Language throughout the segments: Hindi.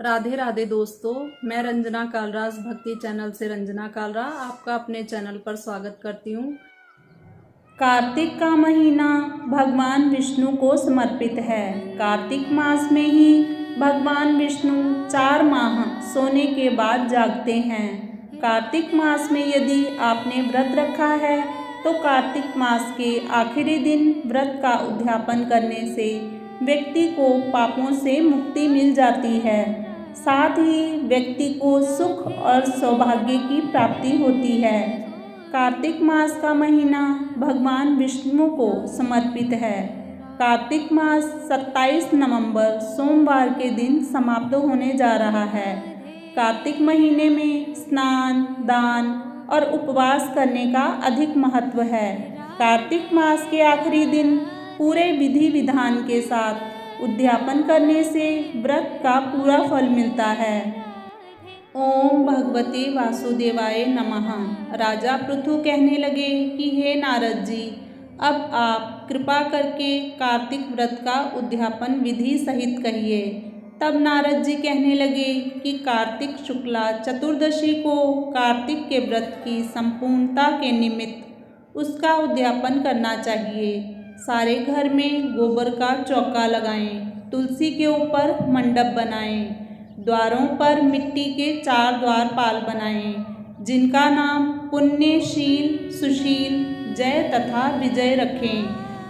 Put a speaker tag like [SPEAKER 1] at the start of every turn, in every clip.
[SPEAKER 1] राधे राधे दोस्तों, मैं रंजना कालराज भक्ति चैनल से रंजना कालरा आपका अपने चैनल पर स्वागत करती हूँ।
[SPEAKER 2] कार्तिक का महीना भगवान विष्णु को समर्पित है। कार्तिक मास में ही भगवान विष्णु 4 माह सोने के बाद जागते हैं। कार्तिक मास में यदि आपने व्रत रखा है तो कार्तिक मास के आखिरी दिन व्रत का उद्यापन करने से व्यक्ति को पापों से मुक्ति मिल जाती है। साथ ही व्यक्ति को सुख और सौभाग्य की प्राप्ति होती है। कार्तिक मास का महीना भगवान विष्णु को समर्पित है। कार्तिक मास 27 नवंबर सोमवार के दिन समाप्त होने जा रहा है। कार्तिक महीने में स्नान, दान और उपवास करने का अधिक महत्व है। कार्तिक मास के आखिरी दिन पूरे विधि विधान के साथ उद्यापन करने से व्रत का पूरा फल मिलता है। ओम भगवते वासुदेवाय नमः। राजा पृथु कहने लगे कि हे नारद जी, अब आप कृपा करके कार्तिक व्रत का उद्यापन विधि सहित कहिए। तब नारद जी कहने लगे कि कार्तिक शुक्ला चतुर्दशी को कार्तिक के व्रत की संपूर्णता के निमित्त उसका उद्यापन करना चाहिए। सारे घर में गोबर का चौका लगाएं, तुलसी के ऊपर मंडप बनाएं, द्वारों पर मिट्टी के 4 द्वारपाल बनाएं, जिनका नाम पुण्यशील, सुशील, जय तथा विजय रखें।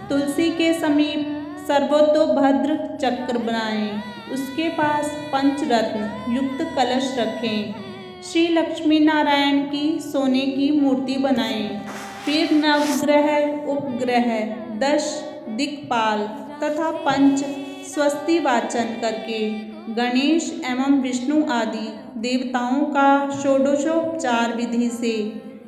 [SPEAKER 2] तुलसी के समीप सर्वतोभद्र चक्र बनाएं, उसके पास पंचरत्न युक्त कलश रखें। श्री लक्ष्मी नारायण की सोने की मूर्ति बनाएं। फिर नवग्रह, उपग्रह, 10 दिक्पाल तथा 5 स्वस्ति वाचन करके गणेश एवं विष्णु आदि देवताओं का षोडशोपचार विधि से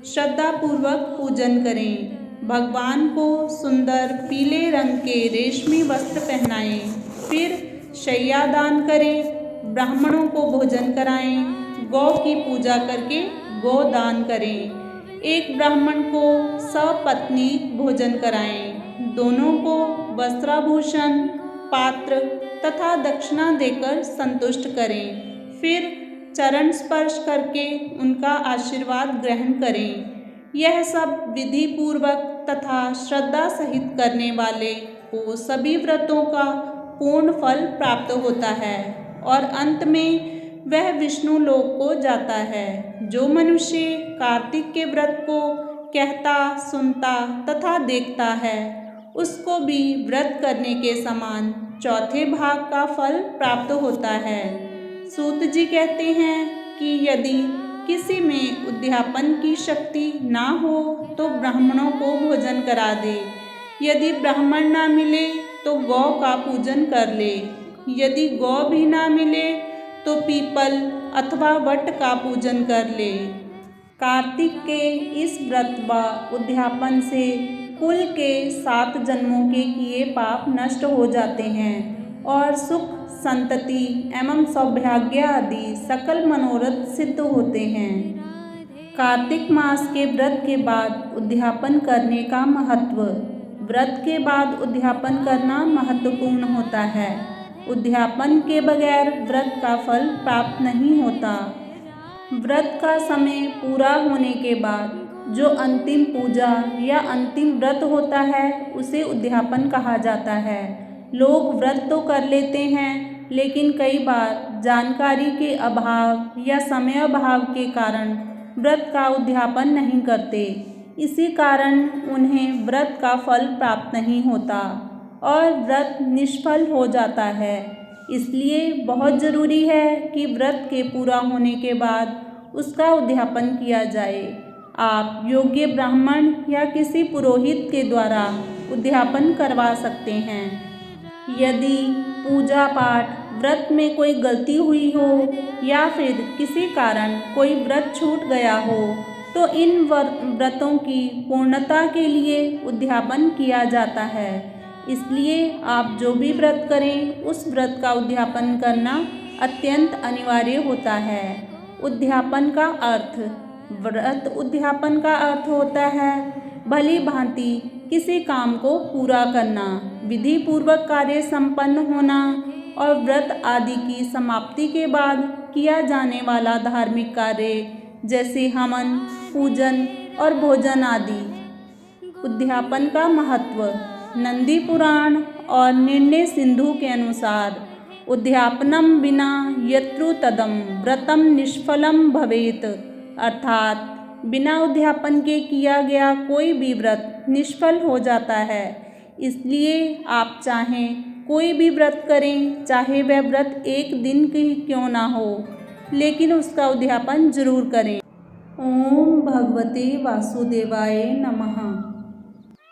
[SPEAKER 2] श्रद्धापूर्वक पूजन करें। भगवान को सुंदर पीले रंग के रेशमी वस्त्र पहनाएं। फिर शैया दान करें, ब्राह्मणों को भोजन कराएं, गौ की पूजा करके गौ दान करें। एक ब्राह्मण को सपत्नी भोजन कराएं। दोनों को वस्त्राभूषण, पात्र तथा दक्षिणा देकर संतुष्ट करें। फिर चरण स्पर्श करके उनका आशीर्वाद ग्रहण करें। यह सब विधि पूर्वक तथा श्रद्धा सहित करने वाले को सभी व्रतों का पूर्ण फल प्राप्त होता है और अंत में वह विष्णु लोक को जाता है। जो मनुष्य कार्तिक के व्रत को कहता, सुनता तथा देखता है, उसको भी व्रत करने के समान चौथे भाग का फल प्राप्त होता है। सूत जी कहते हैं कि यदि किसी में उद्यापन की शक्ति ना हो तो ब्राह्मणों को भोजन करा दे। यदि ब्राह्मण ना मिले तो गौ का पूजन कर ले। यदि गौ भी ना मिले तो पीपल अथवा वट का पूजन कर ले। कार्तिक के इस व्रत व उद्यापन से कुल के 7 जन्मों के किए पाप नष्ट हो जाते हैं और सुख, संतति एवं सौभाग्य आदि सकल मनोरथ सिद्ध होते हैं। कार्तिक मास के व्रत के बाद उद्यापन करने का महत्व। व्रत के बाद उद्यापन करना महत्वपूर्ण होता है। उद्यापन के बगैर व्रत का फल प्राप्त नहीं होता। व्रत का समय पूरा होने के बाद जो अंतिम पूजा या अंतिम व्रत होता है उसे उद्यापन कहा जाता है। लोग व्रत तो कर लेते हैं, लेकिन कई बार जानकारी के अभाव या समय अभाव के कारण व्रत का उद्यापन नहीं करते। इसी कारण उन्हें व्रत का फल प्राप्त नहीं होता और व्रत निष्फल हो जाता है। इसलिए बहुत ज़रूरी है कि व्रत के पूरा होने के बाद उसका उद्यापन किया जाए। आप योग्य ब्राह्मण या किसी पुरोहित के द्वारा उद्यापन करवा सकते हैं। यदि पूजा पाठ व्रत में कोई गलती हुई हो या फिर किसी कारण कोई व्रत छूट गया हो तो इन व्रतों की पूर्णता के लिए उद्यापन किया जाता है। इसलिए आप जो भी व्रत करें उस व्रत का उद्यापन करना अत्यंत अनिवार्य होता है। उद्यापन का अर्थ। व्रत उद्यापन का अर्थ होता है भली भांति किसी काम को पूरा करना, विधि पूर्वक कार्य संपन्न होना और व्रत आदि की समाप्ति के बाद किया जाने वाला धार्मिक कार्य जैसे हवन, पूजन और भोजन आदि। उद्यापन का महत्व। नंदी पुराण और निर्णय सिंधु के अनुसार उद्यापनम बिना यत्रु तदम व्रतम निष्फलम भवेत, अर्थात बिना उद्यापन के किया गया कोई भी व्रत निष्फल हो जाता है। इसलिए आप चाहें कोई भी व्रत करें, चाहे वह व्रत एक दिन की क्यों ना हो, लेकिन उसका उद्यापन जरूर करें। ओम भगवते वासुदेवाय नमः।